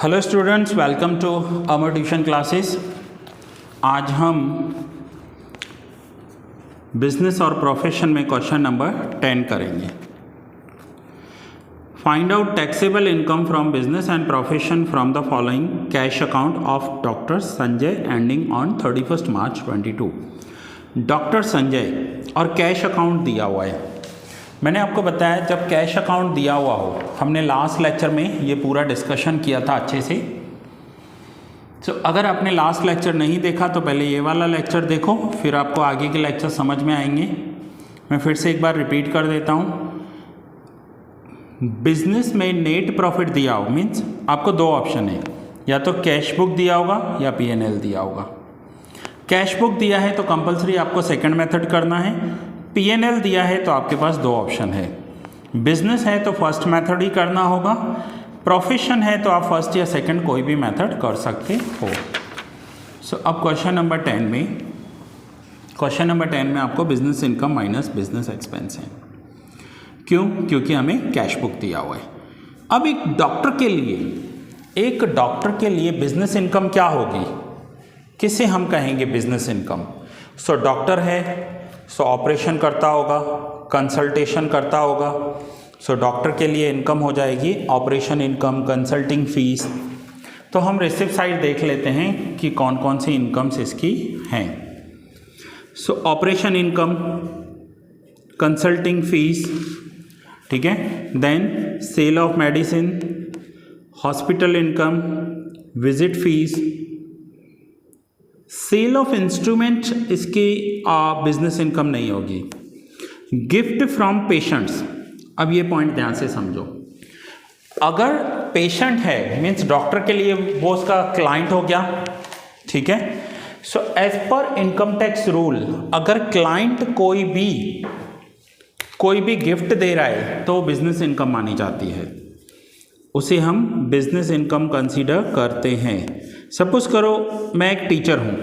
Hello students, welcome to Amar tuition classes. आज हम business और प्रोफेशन में क्वेश्चन नंबर 10 करेंगे। Find out taxable income from business and profession from the following cash account of doctor Sanjay ending on 31 March 22। Doctor Sanjay और cash account दिया हुआ है। मैंने आपको बताया जब कैश अकाउंट दिया हुआ हो, हमने लास्ट लेक्चर में ये पूरा डिस्कशन किया था अच्छे से। तो अगर आपने लास्ट लेक्चर नहीं देखा तो पहले ये वाला लेक्चर देखो, फिर आपको आगे के लेक्चर समझ में आएंगे। मैं फिर से एक बार रिपीट कर देता हूँ। बिजनेस में नेट प्रॉफिट दिया हो मीन्स आपको दो ऑप्शन है, या तो कैश बुक दिया होगा या P&L दिया होगा। कैश बुक दिया है तो कंपलसरी आपको सेकंड मेथड करना है। P&L दिया है तो आपके पास दो ऑप्शन है। बिजनेस है तो फर्स्ट मेथड ही करना होगा, प्रोफेशन है तो आप फर्स्ट या सेकंड कोई भी मेथड कर सकते हो। सो अब क्वेश्चन नंबर 10 में आपको business income minus business expense है। क्यों? क्योंकि हमें कैश बुक दिया हुआ है। अब एक डॉक्टर के लिए बिजनेस इनकम क्या होगी, किसे हम कहेंगे बिजनेस इनकम? सो डॉक्टर है, सो ऑपरेशन करता होगा, कंसल्टेशन करता होगा। सो डॉक्टर के लिए इनकम हो जाएगी ऑपरेशन इनकम, कंसल्टिंग फीस। तो हम रिसिप्ट साइड देख लेते हैं कि कौन कौन सी इनकम्स इसकी हैं। So operation income, consulting fees, ठीक है। Then sale of medicine, hospital income, visit fees, sale of instrument इसकी बिजनेस इनकम नहीं होगी। गिफ्ट फ्रॉम पेशेंट्स, अब ये पॉइंट ध्यान से समझो। अगर पेशेंट है मीन्स डॉक्टर के लिए वो उसका क्लाइंट हो गया, ठीक है। So as per income tax rule अगर क्लाइंट कोई भी गिफ्ट दे रहा है तो बिजनेस इनकम मानी जाती है, उसे हम बिजनेस इनकम कंसीडर करते हैं। सपोज करो मैं एक टीचर हूँ,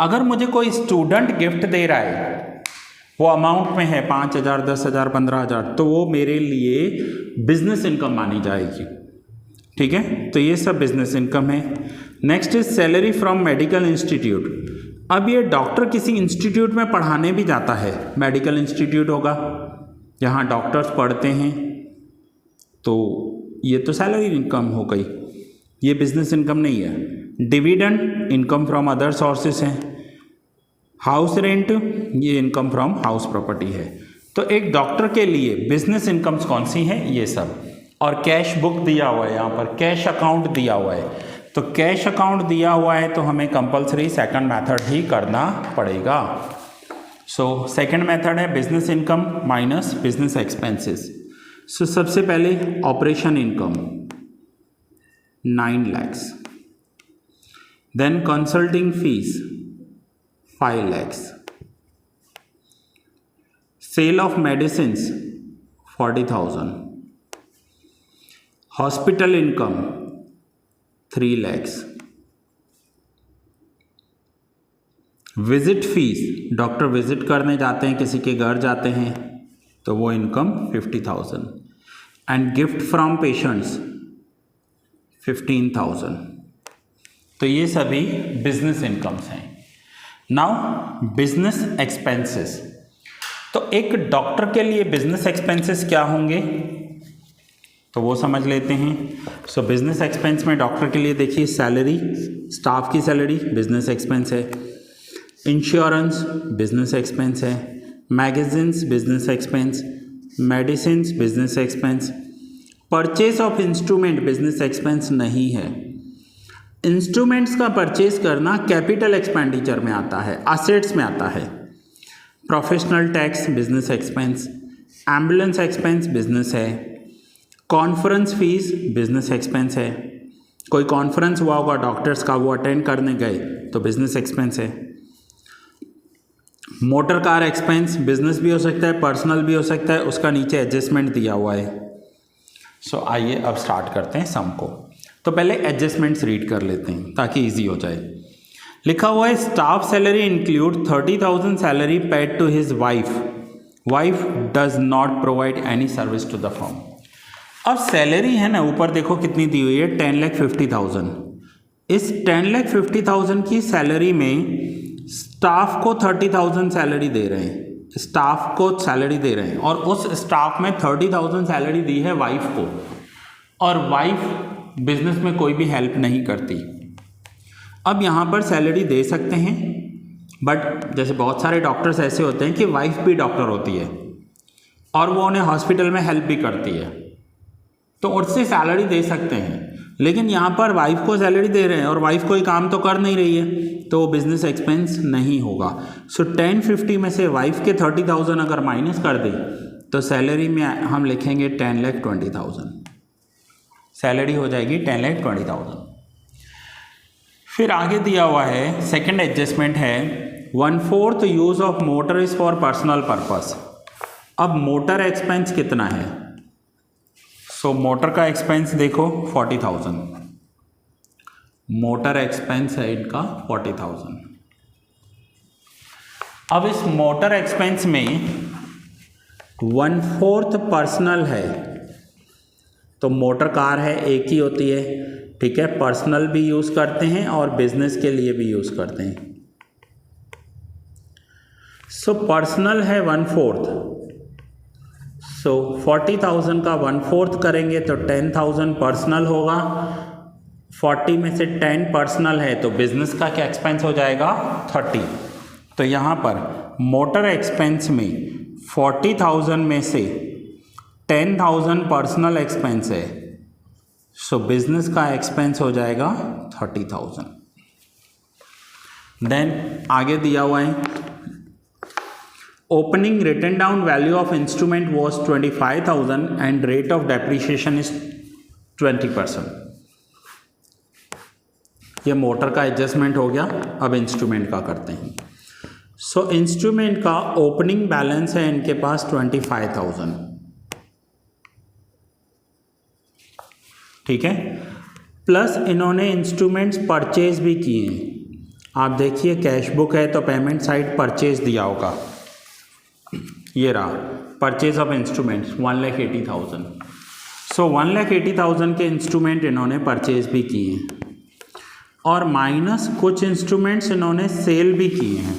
अगर मुझे कोई स्टूडेंट गिफ्ट दे रहा है, वो अमाउंट में है 5,000, 10,000, 15,000, तो वो मेरे लिए बिजनेस इनकम मानी जाएगी, ठीक है। तो ये सब बिजनेस इनकम है। Next is salary from medical institute. अब ये डॉक्टर किसी इंस्टीट्यूट में पढ़ाने भी जाता है, मेडिकल इंस्टीट्यूट होगा जहाँ डॉक्टर्स पढ़ते हैं, तो ये तो सैलरी इनकम हो गई, ये बिजनेस इनकम नहीं है। Dividend income from other sources है। हाउस रेंट ये इनकम फ्रॉम हाउस प्रॉपर्टी है। तो एक डॉक्टर के लिए बिजनेस इनकम्स कौन सी हैं, ये सब। और कैश बुक दिया हुआ है, यहाँ पर कैश अकाउंट दिया हुआ है। तो कैश अकाउंट दिया हुआ है तो हमें कंपलसरी सेकंड मेथड ही करना पड़ेगा। सो सेकंड मेथड है business income minus business expenses. So सबसे पहले operation income 9 lakhs, then consulting fees 5 lakhs, sale of medicines 40,000, hospital income 3 lakhs, visit fees doctor visit करने जाते हैं, किसी के घर जाते हैं तो वो income 50,000, and gift from patients 15,000। तो ये सभी बिजनेस इनकम्स हैं। नाउ बिजनेस एक्सपेंसेस, तो एक डॉक्टर के लिए बिजनेस एक्सपेंसेस क्या होंगे तो वो समझ लेते हैं। सो बिजनेस एक्सपेंस में डॉक्टर के लिए देखिए सैलरी, स्टाफ की सैलरी बिजनेस एक्सपेंस है, इंश्योरेंस बिजनेस एक्सपेंस है, magazines business expense, medicine business expense, purchase of instrument business expense नहीं है। इंस्ट्रूमेंट्स का परचेज करना कैपिटल एक्सपेंडिचर में आता है, असेट्स में आता है। Professional tax business expense, ambulance expense business है, कॉन्फ्रेंस फीस बिजनेस एक्सपेंस है। कोई कॉन्फ्रेंस हुआ होगा डॉक्टर्स का, वो अटेंड करने गए तो बिजनेस एक्सपेंस है। मोटर कार एक्सपेंस बिजनेस भी हो सकता है, पर्सनल भी हो सकता है, उसका नीचे एडजस्टमेंट दिया हुआ है। सो आइए अब स्टार्ट करते हैं सम को। तो पहले एडजस्टमेंट्स रीड कर लेते हैं ताकि इजी हो जाए। लिखा हुआ है staff salary include 30,000 salary paid to his wife does not provide any service to the firm. अब सैलरी है ना, ऊपर देखो कितनी दी हुई है, 10,50,000। इस 10,50,000 की सैलरी में स्टाफ को 30,000 सैलरी दे रहे हैं, स्टाफ को सैलरी दे रहे हैं, और उस स्टाफ में 30,000 सैलरी दी है वाइफ को, और वाइफ बिजनेस में कोई भी हेल्प नहीं करती। अब यहाँ पर सैलरी दे सकते हैं, बट जैसे बहुत सारे डॉक्टर्स ऐसे होते हैं कि वाइफ भी डॉक्टर होती है और वो उन्हें हॉस्पिटल में हेल्प भी करती है, तो उससे सैलरी दे सकते हैं। लेकिन यहाँ पर वाइफ को सैलरी दे रहे हैं और वाइफ कोई काम तो कर नहीं रही है, तो वो बिजनेस एक्सपेंस नहीं होगा। सो 1050 में से वाइफ के 30,000 अगर माइनस कर दें तो सैलरी में हम लिखेंगे 10,20,000, सैलरी हो जाएगी 10,20,000। फिर आगे दिया हुआ है सेकंड एडजस्टमेंट है 1/4 use of motor is for personal purpose. अब मोटर एक्सपेंस कितना है? सो मोटर का एक्सपेंस देखो 40,000, मोटर एक्सपेंस है इनका 40,000। अब इस मोटर एक्सपेंस में 1/4 पर्सनल है, तो मोटर कार है एक ही होती है, ठीक है, पर्सनल भी यूज़ करते हैं और बिजनेस के लिए भी यूज़ करते हैं। सो पर्सनल है 1/4, सो 40,000 का 1/4 करेंगे तो 10,000 पर्सनल होगा, 40 में से 10 पर्सनल है तो बिजनेस का क्या एक्सपेंस हो जाएगा 30। तो यहाँ पर मोटर एक्सपेंस में 40,000 में से 10,000 पर्सनल एक्सपेंस है, सो बिजनेस का एक्सपेंस हो जाएगा 30,000। देन आगे दिया हुआ है opening written down value of instrument was 25,000 and rate of depreciation is 20%। ये मोटर का एडजस्टमेंट हो गया। अब इंस्ट्रूमेंट का करते हैं। सो इंस्ट्रूमेंट का ओपनिंग बैलेंस है इनके पास 25,000, ठीक है, प्लस इन्होंने इंस्ट्रूमेंट्स परचेज भी किए हैं। आप देखिए कैश बुक है तो पेमेंट साइड परचेज दिया होगा, ये रहा परचेज ऑफ इंस्ट्रूमेंट्स 1,80,000। सो 1,80,000 के इंस्ट्रूमेंट इन्होंने परचेज भी किए हैं और माइनस कुछ इंस्ट्रूमेंट्स इन्होंने सेल भी किए हैं।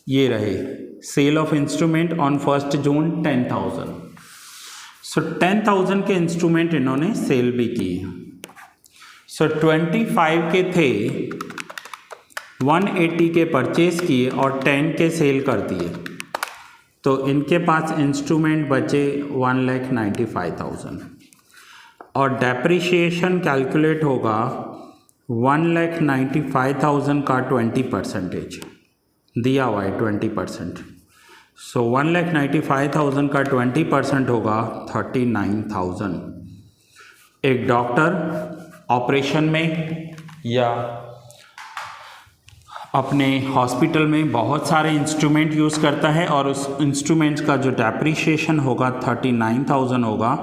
ये रहे सेल ऑफ इंस्ट्रूमेंट ऑन 1 जून 10,000। सो 10,000 के इंस्ट्रूमेंट इन्होंने सेल भी किए। सो 25 के थे, 180 के परचेज किए और 10 के सेल कर दिए, तो इनके पास इंस्ट्रूमेंट बचे 1,95,000 और डेप्रिसिएशन कैलकुलेट होगा 1,95,000 का 20% दिया हुआ है 20%। सो 1,95,000 का 20% होगा 39,000। एक डॉक्टर ऑपरेशन में या अपने हॉस्पिटल में बहुत सारे इंस्ट्रूमेंट यूज़ करता है और उस इंस्ट्रूमेंट्स का जो डेप्रिसिएशन होगा 39,000 होगा,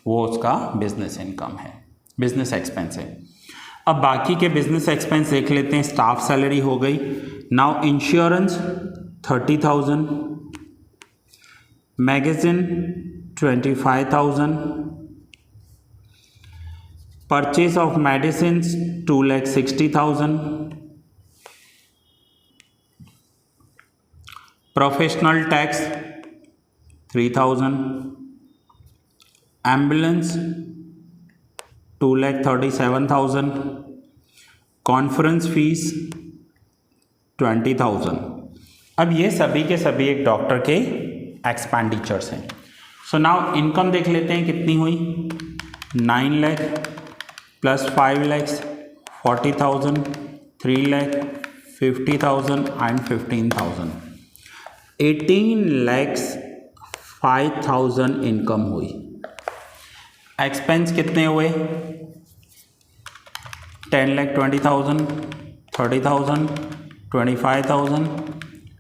वो उसका बिजनेस इनकम है, बिजनेस एक्सपेंस है। अब बाकी के बिजनेस एक्सपेंस देख लेते हैं। स्टाफ सैलरी हो गई। Now insurance 30,000, magazine 25,000, purchase of medicine 2,60,000, professional tax 3,000, ambulance 2,37,000, conference fees 20,000। अब ये सभी के सभी एक डॉक्टर के एक्सपेंडिचर्स हैं। सो नाउ इनकम देख लेते हैं कितनी हुई। 9 lakh plus 5 lakh 40,000, 3 lakh 50,000 and 15,000, 18,05,000 income हुई। एक्सपेंस कितने हुए? 10,20,000, 30,000, 25,000,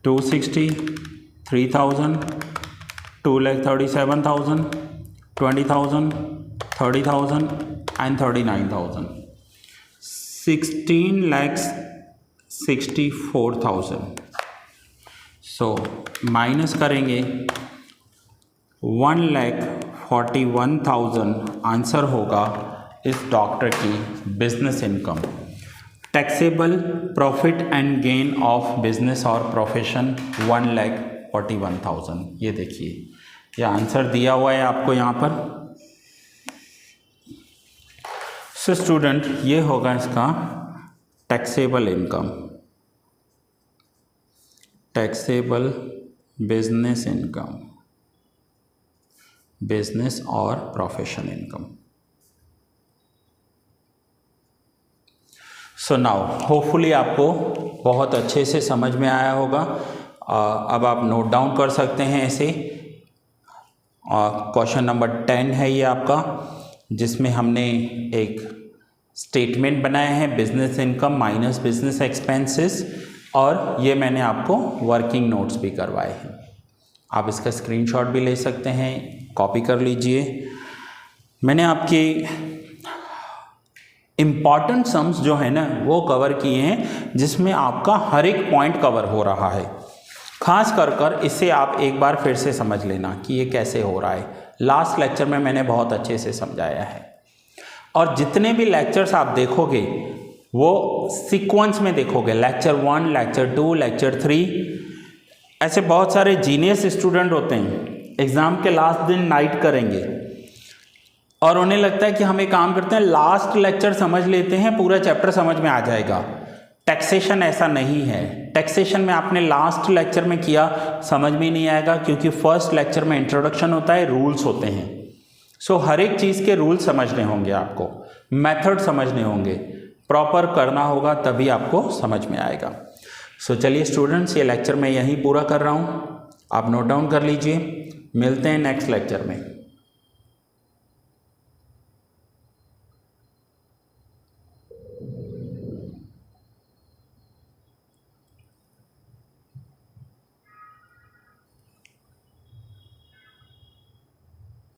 260, 3,000, 2,37,000, 20,000, 30,000 and 39,000, 16,64,000। सो माइनस करेंगे 1,04,000 41,000 आंसर होगा इस डॉक्टर की business income. Taxable profit and gain of business और प्रोफेशन 1,41,000। ये देखिए, ये आंसर दिया हुआ है आपको यहाँ पर। सो स्टूडेंट, ये होगा इसका taxable income, taxable business income, business और profession income. So now hopefully आपको बहुत अच्छे से समझ में आया होगा। अब आप नोट डाउन कर सकते हैं ऐसे। क्वेश्चन नंबर 10 है ये आपका, जिसमें हमने एक स्टेटमेंट बनाया है business income minus business expenses, और ये मैंने आपको वर्किंग नोट्स भी करवाए हैं। आप इसका स्क्रीनशॉट भी ले सकते हैं, कॉपी कर लीजिए। मैंने आपके इम्पॉर्टेंट सम्स जो है ना वो कवर किए हैं, जिसमें आपका हर एक पॉइंट कवर हो रहा है। खास कर इसे आप एक बार फिर से समझ लेना कि ये कैसे हो रहा है। लास्ट लेक्चर में मैंने बहुत अच्छे से समझाया है, और जितने भी लेक्चर्स आप देखोगे वो सीक्वेंस में देखोगे। Lecture 1, lecture 2, lecture 3। ऐसे बहुत सारे जीनियस स्टूडेंट होते हैं, एग्ज़ाम के लास्ट दिन नाइट करेंगे और उन्हें लगता है कि हम एक काम करते हैं, लास्ट लेक्चर समझ लेते हैं, पूरा चैप्टर समझ में आ जाएगा। टैक्सेशन ऐसा नहीं है। टैक्सेशन में आपने लास्ट लेक्चर में किया, समझ में नहीं आएगा, क्योंकि फर्स्ट लेक्चर में इंट्रोडक्शन होता है, रूल्स होते हैं। सो हर एक चीज़ के रूल समझने होंगे आपको, मेथड समझने होंगे, प्रॉपर करना होगा, तभी आपको समझ में आएगा। सो चलिए स्टूडेंट्स, ये लेक्चर मैं यहीं पूरा कर रहा हूँ, आप नोट डाउन कर लीजिए। मिलते हैं नेक्स्ट लेक्चर में।